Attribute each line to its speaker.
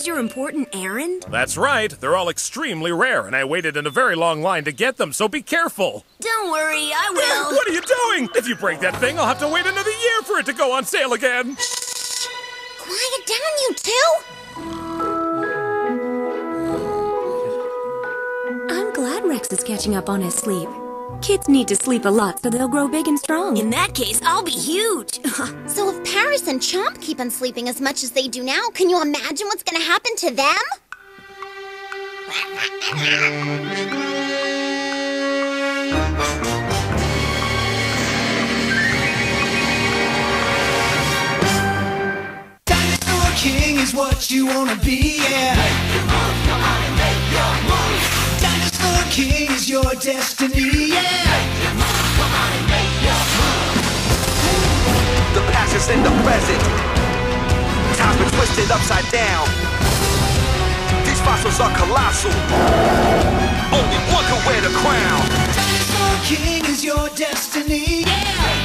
Speaker 1: your important errand?
Speaker 2: That's right. They're all extremely rare, and I waited in a very long line to get them, so be careful.
Speaker 1: Don't worry, I will.
Speaker 2: What are you doing? If you break that thing, I'll have to wait another year for it to go on sale again.
Speaker 3: Quiet down, you two!
Speaker 1: I'm glad Rex is catching up on his sleep. Kids need to sleep a lot so they'll grow big and strong. In that case, I'll be huge.
Speaker 3: So if Paris and Chomp keep on sleeping as much as they do now, can you imagine what's gonna happen to them?
Speaker 4: Dinosaur King is what you wanna be, yeah. Make your move, come on and make your move. Dinosaur King is your destiny, yeah. Make your move, come on and make your move.
Speaker 5: The past is in the present. Time's been twisted upside down. These fossils are colossal. Only one can wear the crown.
Speaker 4: Dinosaur King is your destiny, yeah.